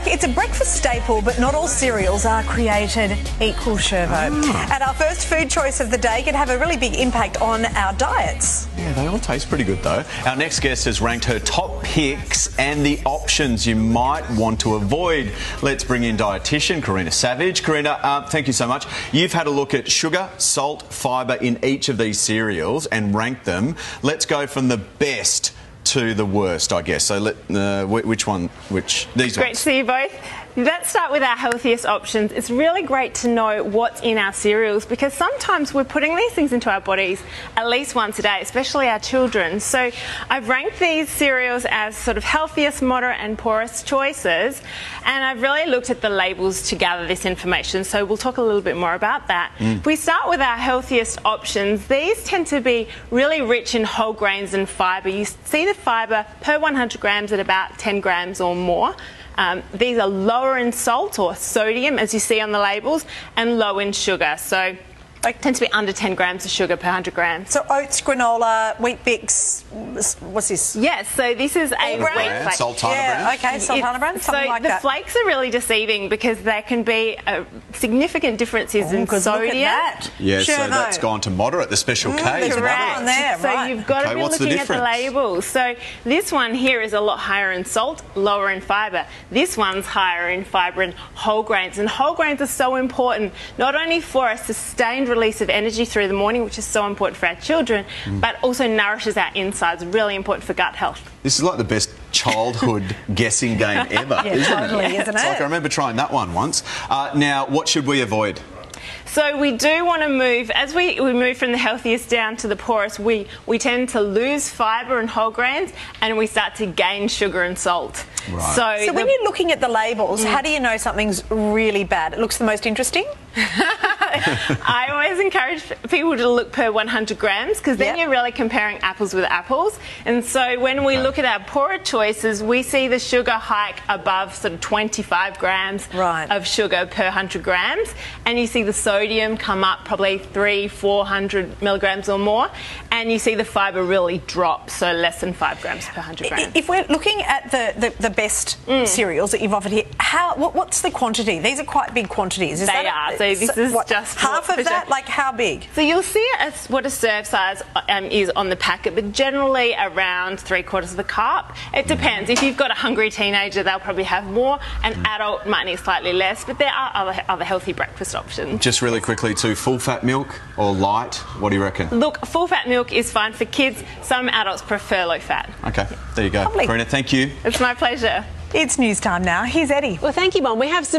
It's a breakfast staple, but not all cereals are created equal, Shervo. And our first food choice of the day can have a really big impact on our diets. Yeah, they all taste pretty good though. Our next guest has ranked her top picks and the options you might want to avoid. Let's bring in dietitian Karina Savage. Karina, thank you so much. You've had a look at sugar, salt, fibre in each of these cereals and ranked them. Let's go from the best to the worst, I guess. So which one? These ones? Great to see you both. Let's start with our healthiest options. It's really great to know what's in our cereals because sometimes we're putting these things into our bodies at least once a day, especially our children. So I've ranked these cereals as sort of healthiest, moderate and poorest choices, and I've really looked at the labels to gather this information. So we'll talk a little bit more about that. If we start with our healthiest options, these tend to be really rich in whole grains and fibre. You see the fibre per 100 grams at about 10 grams or more. These are lower in salt or sodium, as you see on the labels, and low in sugar. So they tend to be under 10 grams of sugar per 100 grams. So oats, granola, wheat bix, what's this? Yes, so this is a wheat flake. Sultana brand? Okay, sultana brand, something like that. So the flakes are really deceiving because there can be significant differences in sodium. Look at that. Yeah, so that's gone to moderate, the special K is Correct. moderate. There, so right. you've got to be looking at the labels. So this one here is a lot higher in salt, lower in fibre. This one's higher in fibre and whole grains. And whole grains are so important, not only for a sustained release of energy through the morning, which is so important for our children, but also nourishes our insides, really important for gut health. This is like the best childhood guessing game ever, isn't it? It's like I remember trying that one once. Now, what should we avoid? So we do want to move, as we move from the healthiest down to the poorest, we tend to lose fibre and whole grains and we start to gain sugar and salt. Right. So when you're looking at the labels, how do you know something's really bad? It looks the most interesting? I always encourage people to look per 100 grams because then you're really comparing apples with apples. And so when we look at our poorer choices, we see the sugar hike above sort of 25 grams of sugar per 100 grams. And you see the sodium come up probably 300-400 milligrams or more. And you see the fibre really drop, so less than 5 grams per 100 grams. If we're looking at the best cereals that you've offered here, what's the quantity? These are quite big quantities. They are. So this is just half of that? Like how big? So you'll see what a serve size is on the packet, but generally around 3/4 of a cup. It depends. If you've got a hungry teenager, they'll probably have more. An adult might need slightly less, but there are other healthy breakfast options. Just really quickly too, full fat milk or light? What do you reckon? Look, full fat milk is fine for kids. Some adults prefer low fat. Okay, there you go. Lovely. Karina, thank you. It's my pleasure. It's news time now. Here's Eddie. Well, thank you, Mum. We have some